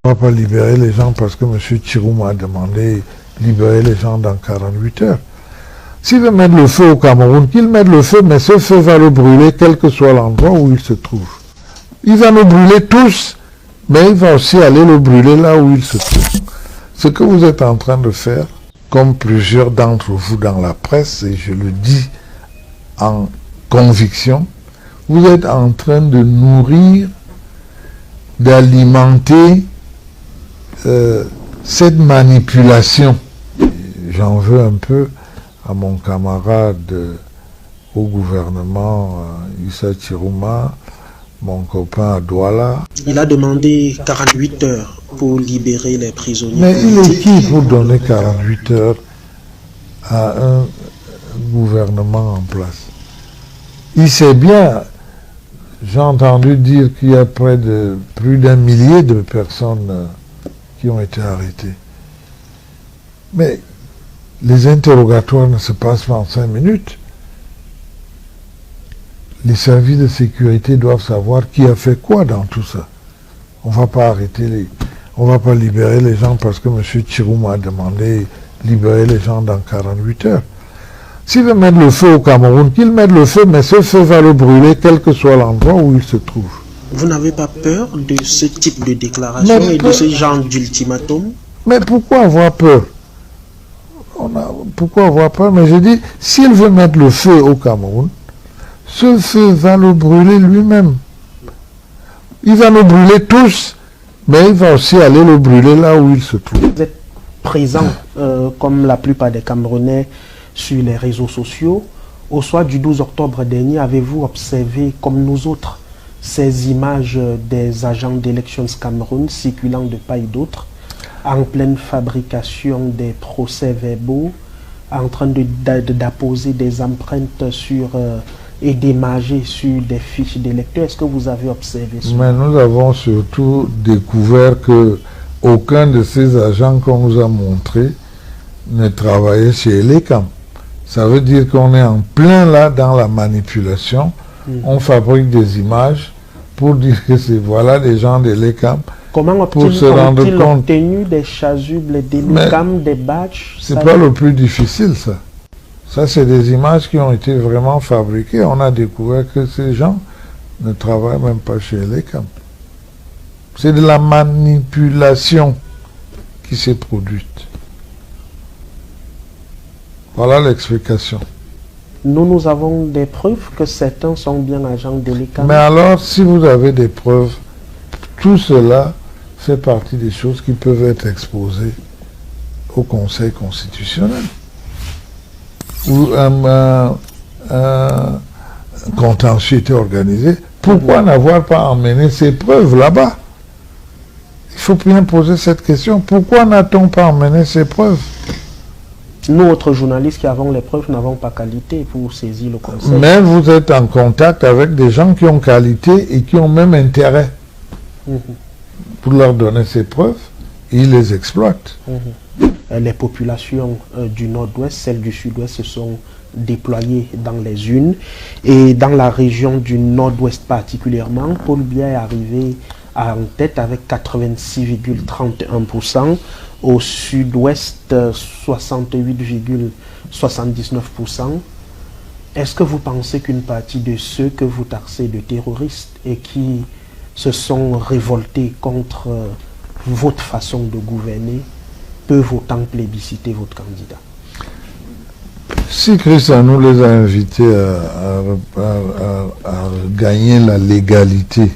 On ne va pas libérer les gens parce que M. Chirouma a demandé libérer les gens dans 48 heures. S'il veut mettre le feu au Cameroun, qu'il mette le feu, mais ce feu va le brûler quel que soit l'endroit où il se trouve. Il va nous brûler tous, mais il va aussi aller le brûler là où il se trouve. Ce que vous êtes en train de faire, comme plusieurs d'entre vous dans la presse, et je le dis en conviction, vous êtes en train de nourrir, d'alimenter cette manipulation. J'en veux un peu à mon camarade au gouvernement, Issa Chirouma, mon copain à Douala. Il a demandé 48 heures pour libérer les prisonniers. Mais il est qui pour donner 48 heures à un gouvernement en place? Il sait bien, j'ai entendu dire qu'il y a plus d'un millier de personnes qui ont été arrêtées. Mais les interrogatoires ne se passent pas en 5 minutes. Les services de sécurité doivent savoir qui a fait quoi dans tout ça. On ne va pas on ne va pas libérer les gens parce que M. Chirouma a demandé libérer les gens dans 48 heures. S'il veut mettre le feu au Cameroun, qu'il mette le feu, mais ce feu va le brûler quel que soit l'endroit où il se trouve. Vous n'avez pas peur de ce type de déclaration et de ce genre d'ultimatum? Mais pourquoi avoir peur? Pourquoi avoir peur? Mais je dis, s'il veut mettre le feu au Cameroun, ce feu va le brûler lui-même. Il va nous brûler tous, mais il va aussi aller le brûler là où il se trouve. Vous êtes présent, comme la plupart des Camerounais, sur les réseaux sociaux. Au soir du 12 octobre dernier, avez-vous observé, comme nous autres, ces images des agents d'Elections Cameroun circulant de part et d'autre, en pleine fabrication des procès-verbaux, en train d'apposer des empreintes sur et d'émarger sur des fiches d'électeurs? Est-ce que vous avez observé ça? Mais nous avons surtout découvert que aucun de ces agents qu'on nous a montrés ne travaillait chez l'ECAM. Ça veut dire qu'on est en plein là dans la manipulation. On fabrique des images pour dire que c'est voilà des gens de l'ECAM. Comment ont-ils obtenu des chasubles, des l'ECAM, des badges? C'est pas le plus difficile, ça. Ça, c'est des images qui ont été vraiment fabriquées. On a découvert que ces gens ne travaillent même pas chez l'ECAM. C'est de la manipulation qui s'est produite. Voilà l'explication. Nous avons des preuves que certains sont bien agents de l'ECAM. Mais alors, si vous avez des preuves, tout cela fait partie des choses qui peuvent être exposées au Conseil constitutionnel. Où un contentieux était organisé. Pourquoi n'avoir pas emmené ces preuves là-bas? Il faut bien poser cette question. Pourquoi n'a-t-on pas emmené ces preuves? Nous, autres journalistes qui avons les preuves, n'avons pas qualité pour saisir le Conseil. Mais vous êtes en contact avec des gens qui ont qualité et qui ont même intérêt pour leur donner ces preuves. Ils les exploitent. Les populations du nord-ouest, celles du sud-ouest se sont déployées dans les unes. Et dans la région du nord-ouest particulièrement, Paul Biya est arrivé en tête avec 86,31%. Au sud-ouest, 68,79%. Est-ce que vous pensez qu'une partie de ceux que vous taxez de terroristes et qui se sont révoltés contre votre façon de gouverner peuvent autant plébisciter votre candidat? Si Christian nous les a invités à gagner la légalité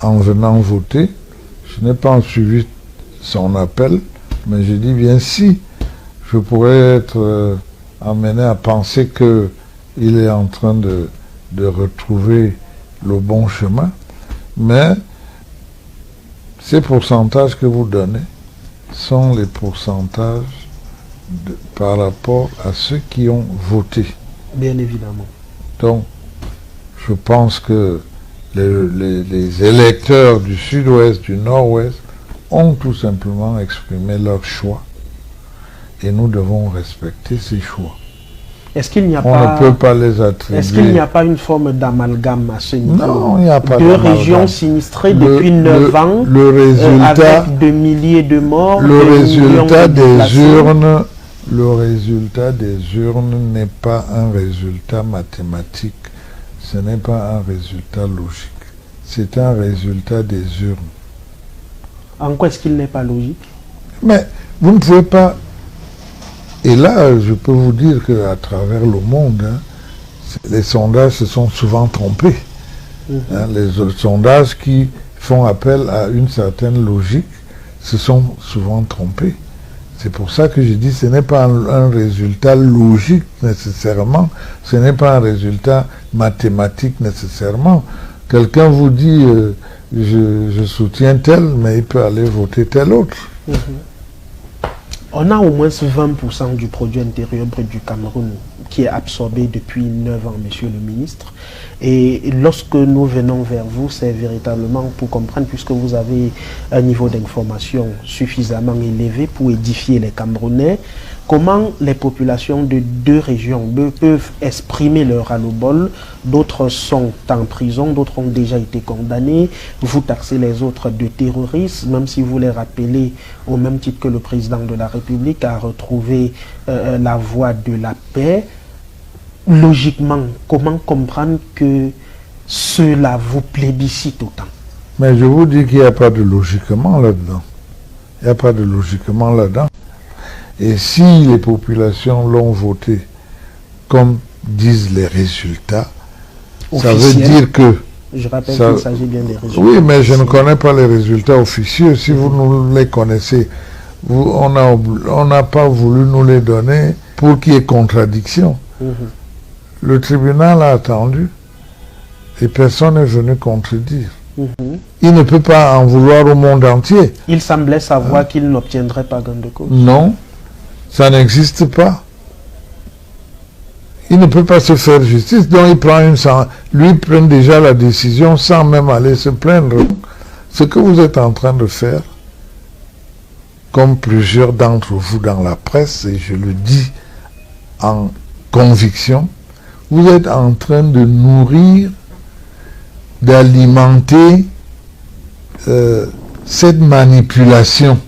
en venant voter, je n'ai pas suivi son appel. Mais je dis bien si je pourrais être amené à penser qu'il est en train de retrouver le bon chemin. Mais ces pourcentages que vous donnez sont les pourcentages par rapport à ceux qui ont voté. Bien évidemment. Donc, je pense que les électeurs du sud-ouest, du nord-ouest, ont tout simplement exprimé leur choix et nous devons respecter ces choix. Est-ce qu'il n'y a On pas... ne peut pas les attribuer. Est-ce qu'il n'y a pas une forme d'amalgame à ce niveau? Non, il n'y a pas Deux d'amalgame. régions sinistrées depuis 9 ans, le résultat, avec de milliers de morts, le des résultat millions de des déplacés. urnes, le résultat des urnes n'est pas un résultat mathématique, ce n'est pas un résultat logique, c'est un résultat des urnes. En quoi est-ce qu'il n'est pas logique? Mais vous ne pouvez pas, et là je peux vous dire qu'à travers le monde, hein, les sondages se sont souvent trompés. Hein, les sondages qui font appel à une certaine logique se sont souvent trompés. C'est pour ça que je dis que ce n'est pas un résultat logique nécessairement, ce n'est pas un résultat mathématique nécessairement. Quelqu'un vous dit je soutiens tel, mais il peut aller voter tel autre. On a au moins 20% du produit intérieur brut du Cameroun qui est absorbé depuis 9 ans, monsieur le ministre. Et lorsque nous venons vers vous, c'est véritablement pour comprendre, puisque vous avez un niveau d'information suffisamment élevé pour édifier les Camerounais, comment les populations de deux régions peuvent exprimer leur ras-le-bol. D'autres sont en prison, d'autres ont déjà été condamnés. Vous taxez les autres de terroristes, même si vous les rappelez au même titre que le président de la République a retrouvé la voie de la paix. Logiquement, comment comprendre que cela vous plébiscite autant? Mais je vous dis qu'il n'y a pas de logiquement là-dedans. Il n'y a pas de logiquement là-dedans. Et si les populations l'ont voté comme disent les résultats, ça veut dire que... Je rappelle qu'il s'agit bien des résultats. Oui, mais je ne connais pas les résultats officieux. Si vous nous les connaissez, on n'a pas voulu nous les donner pour qu'il y ait contradiction. Le tribunal a attendu et personne n'est venu contredire. Il ne peut pas en vouloir au monde entier. Il semblait savoir qu'il n'obtiendrait pas gain de cause. Non, ça n'existe pas. Il ne peut pas se faire justice, donc il prend lui prend déjà la décision sans même aller se plaindre. Ce que vous êtes en train de faire, comme plusieurs d'entre vous dans la presse, et je le dis en conviction, vous êtes en train de nourrir, d'alimenter cette manipulation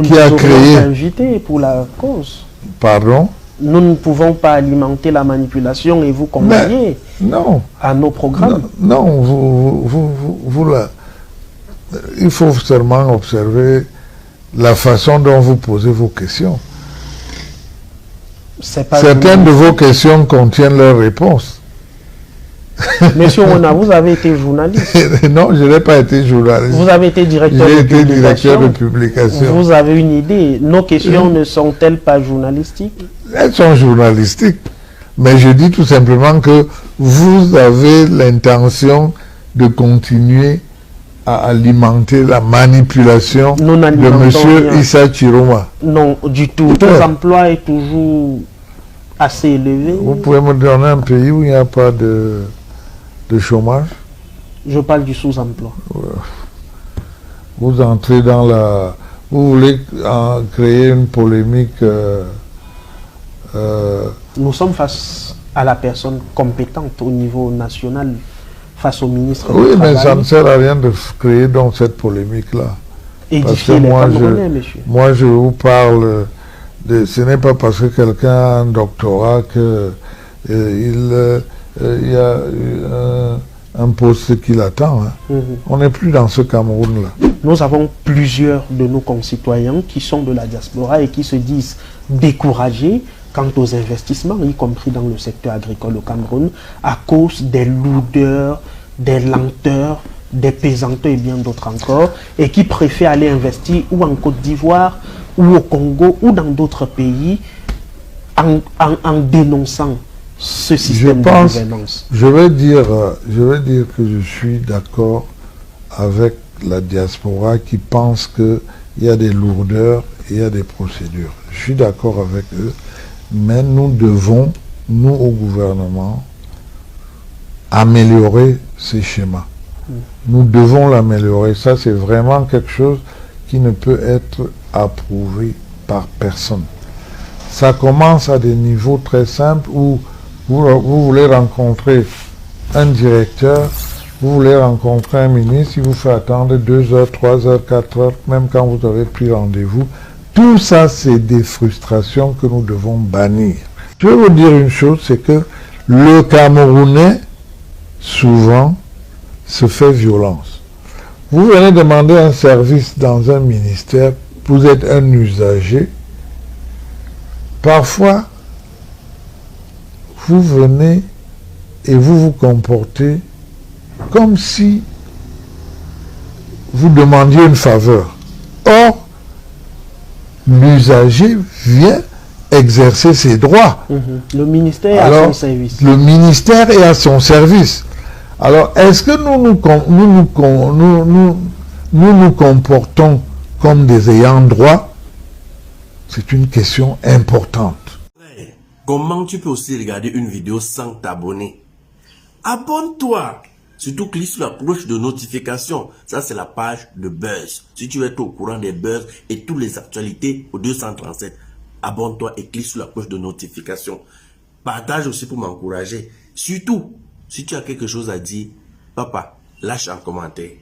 qui a créé... invité pour la cause. Pardon? Nous ne pouvons pas alimenter la manipulation et vous convier à nos programmes. Non, il faut seulement observer la façon dont vous posez vos questions. Certaines de vos questions contiennent leurs réponses. Monsieur Ona, vous avez été journaliste. Non, je n'ai pas été journaliste. Vous avez été directeur de publication. Vous avez une idée. Nos questions ne sont-elles pas journalistiques? Elles sont journalistiques. Mais je dis tout simplement que vous avez l'intention de continuer à alimenter la manipulation de M. Issa Chiroma. Non, du tout. Le taux d'emploi est toujours assez élevé. Vous pouvez me donner un pays où il n'y a pas de chômage? Je parle du sous-emploi. Vous entrez dans la... Vous voulez créer une polémique... Nous sommes face à la personne compétente au niveau national, face au ministre oui, du Travail. Mais ça ne sert à rien de créer donc cette polémique-là. Édifier les Camerounais, monsieur. Moi, je vous parle de... Ce n'est pas parce que quelqu'un a un doctorat que il y a un poste qui l'attend. On n'est plus dans ce Cameroun-là. Nous avons plusieurs de nos concitoyens qui sont de la diaspora et qui se disent découragés quant aux investissements, y compris dans le secteur agricole au Cameroun, à cause des lourdeurs, des lenteurs, des pesanteurs et bien d'autres encore, et qui préfèrent aller investir ou en Côte d'Ivoire, ou au Congo, ou dans d'autres pays, en dénonçant ce système de gouvernance. Je veux dire que je suis d'accord avec la diaspora qui pense qu'il y a des lourdeurs et il y a des procédures. Je suis d'accord avec eux. Mais nous devons, nous au gouvernement, améliorer ces schémas. Nous devons l'améliorer. Ça, c'est vraiment quelque chose qui ne peut être approuvé par personne. Ça commence à des niveaux très simples où vous voulez rencontrer un directeur, vous voulez rencontrer un ministre, il vous fait attendre 2 heures, 3 heures, 4 heures, même quand vous avez pris rendez-vous. Tout ça, c'est des frustrations que nous devons bannir. Je vais vous dire une chose, c'est que le Camerounais, souvent, se fait violence. Vous venez demander un service dans un ministère, vous êtes un usager. Parfois, vous venez et vous vous comportez comme si vous demandiez une faveur. Or, l'usager vient exercer ses droits. Le ministère est à son service. Le ministère est à son service. Alors, est-ce que nous nous comportons comme des ayants droit? C'est une question importante. Comment tu peux aussi regarder une vidéo sans t'abonner? Abonne-toi! Surtout clique sur la cloche de notification. Ça, c'est la page de Buzz. Si tu veux être au courant des buzz et toutes les actualités au 237, abonne-toi et clique sur la cloche de notification. Partage aussi pour m'encourager. Surtout, si tu as quelque chose à dire, papa, lâche un commentaire.